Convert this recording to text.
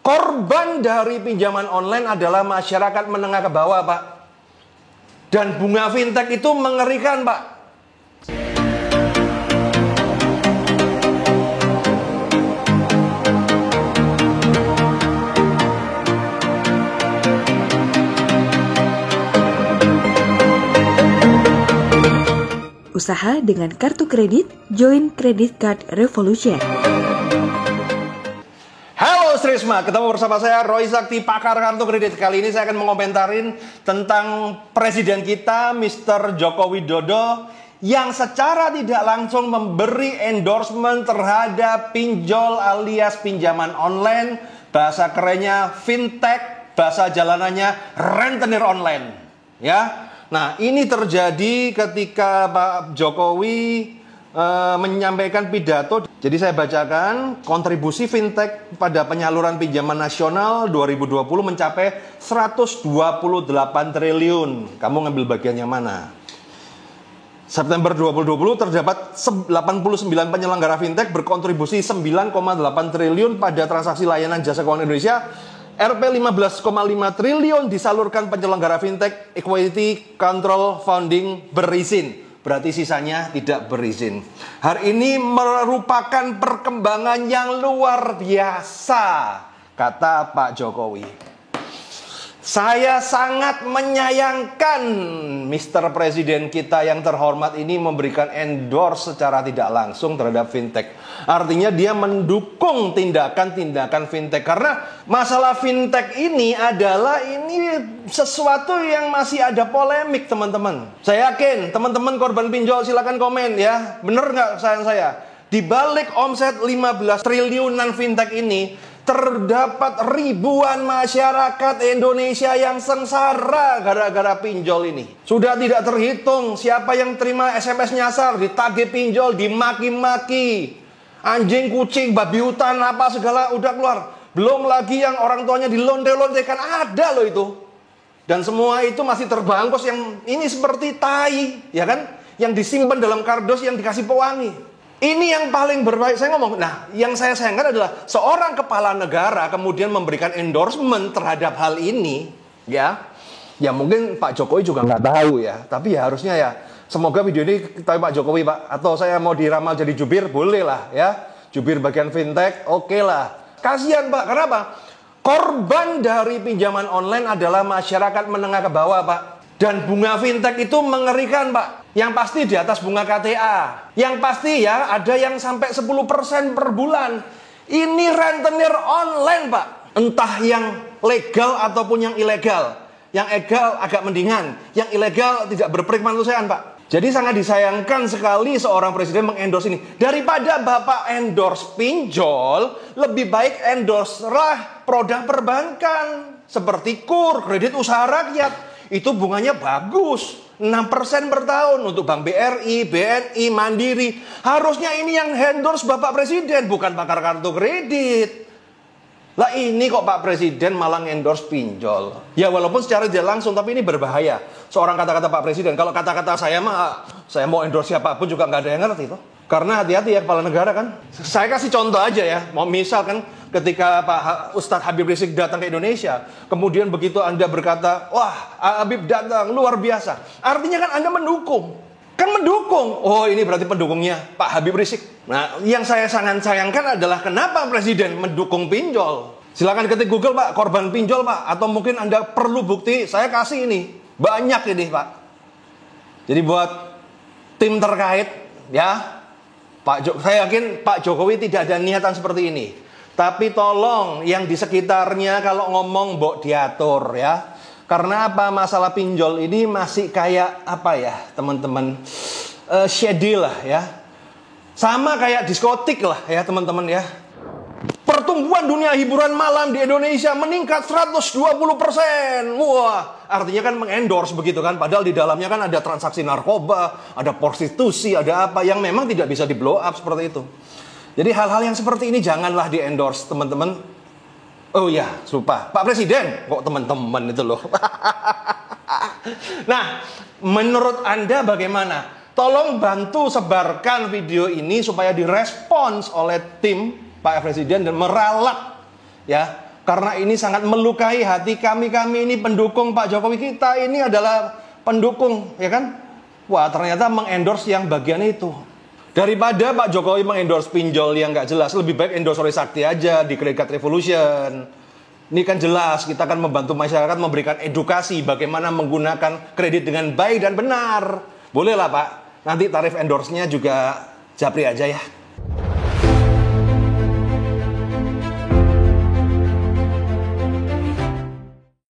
Korban dari pinjaman online adalah masyarakat menengah ke bawah, Pak. Dan bunga fintech itu mengerikan, Pak. Usaha dengan kartu kredit, join Credit Card Revolution. Halo Srisma, ketemu bersama saya Roy Sakti, pakar kartu kredit. Kali ini saya akan mengomentarin tentang presiden kita, Mr. Joko Widodo, yang secara tidak langsung memberi endorsement terhadap pinjol alias pinjaman online, bahasa kerennya fintech, bahasa jalanannya rentenir online. Ya, nah ini terjadi ketika Pak Jokowi menyampaikan pidato. Jadi saya bacakan, kontribusi fintech pada penyaluran pinjaman nasional 2020 mencapai 128 triliun. Kamu ngambil bagian yang mana? September 2020 terdapat 89 penyelenggara fintech berkontribusi 9,8 triliun pada transaksi layanan jasa keuangan Indonesia. Rp 15,5 triliun disalurkan penyelenggara fintech equity control funding berizin. Berarti sisanya tidak berizin. Hari ini merupakan perkembangan yang luar biasa, kata Pak Jokowi. Saya sangat menyayangkan Mr. Presiden kita yang terhormat ini memberikan endorse secara tidak langsung terhadap fintech. Artinya dia mendukung tindakan-tindakan fintech. Karena masalah fintech ini adalah sesuatu yang masih ada polemik, teman-teman. Saya yakin teman-teman korban pinjol silakan komen ya. Bener nggak sayang saya? Di balik omset 15 triliunan fintech ini terdapat ribuan masyarakat Indonesia yang sengsara gara-gara pinjol ini. Sudah tidak terhitung siapa yang terima SMS nyasar, ditagih pinjol, dimaki-maki. Anjing, kucing, babi hutan, apa segala udah keluar. Belum lagi yang orang tuanya dilonte-lontekan, ada loh itu. Dan semua itu masih terbangkos yang ini seperti tai, ya kan? Yang disimpan dalam kardus yang dikasih pewangi. Ini yang paling berbahaya. Saya ngomong, nah yang saya sayangkan adalah seorang kepala negara kemudian memberikan endorsement terhadap hal ini, ya mungkin Pak Jokowi juga nggak tahu ya, tapi ya harusnya ya, semoga video ini ketahui Pak Jokowi, Pak. Atau saya mau diramal jadi jubir, boleh lah ya, jubir bagian fintech, oke lah. Kasihan Pak, kenapa? Korban dari pinjaman online adalah masyarakat menengah ke bawah, Pak. Dan bunga fintech itu mengerikan, Pak. Yang pasti di atas bunga KTA. Yang pasti ya ada yang sampai 10% per bulan. Ini rentenir online, Pak. Entah yang legal ataupun yang ilegal. Yang legal agak mendingan. Yang ilegal tidak berperikemanusiaan, Pak. Jadi sangat disayangkan sekali seorang presiden mengendorse ini. Daripada Bapak endorse pinjol, lebih baik endorse lah produk perbankan. Seperti KUR, kredit usaha rakyat. Itu bunganya bagus, 6% per tahun untuk Bank BRI, BNI, Mandiri. Harusnya ini yang endorse Bapak Presiden, bukan pakar kartu kredit. Lah ini kok Pak Presiden malah endorse pinjol. Ya walaupun secara tidak langsung, tapi ini berbahaya. Seorang kata-kata Pak Presiden, kalau kata-kata saya mah, saya mau endorse siapapun juga nggak ada yang ngerti tuh. Karena hati-hati ya kepala negara kan. Saya kasih contoh aja ya, mau misalkan ketika Pak Ustadz Habib Rizik datang ke Indonesia, kemudian begitu Anda berkata, wah Habib datang, luar biasa. Artinya kan Anda mendukung. Kan mendukung. Oh ini berarti pendukungnya Pak Habib Rizik. Nah yang saya sangat sayangkan adalah kenapa Presiden mendukung pinjol. Silakan ketik Google Pak, korban pinjol Pak. Atau mungkin Anda perlu bukti, saya kasih ini. Banyak ini Pak. Jadi buat tim terkait ya, saya yakin Pak Jokowi tidak ada niatan seperti ini. Tapi tolong yang di sekitarnya kalau ngomong mbok diatur ya. Karena apa? Masalah pinjol ini masih kayak apa ya teman-teman, shady lah ya. Sama kayak diskotik lah ya teman-teman ya. Pertumbuhan dunia hiburan malam di Indonesia meningkat 120%. Wah, artinya kan mengendorse begitu kan. Padahal di dalamnya kan ada transaksi narkoba, ada prostitusi, ada apa yang memang tidak bisa di blow up seperti itu. Jadi hal-hal yang seperti ini janganlah di-endorse teman-teman. Oh ya, lupa. Pak Presiden, kok teman-teman itu loh. Nah, menurut Anda bagaimana? Tolong bantu sebarkan video ini supaya direspons oleh tim Pak Presiden dan meralat ya Karena ini sangat melukai hati kami ini pendukung Pak Jokowi. Kita ini adalah pendukung, ya kan? Wah, ternyata mengendorse yang bagian itu. Daripada Pak Jokowi mengendorse pinjol yang nggak jelas, lebih baik endorse Roy Sakti aja di Credit Card Revolution. Ini kan jelas, kita akan membantu masyarakat memberikan edukasi bagaimana menggunakan kredit dengan baik dan benar. Boleh lah Pak, nanti tarif endorse-nya juga japri aja ya.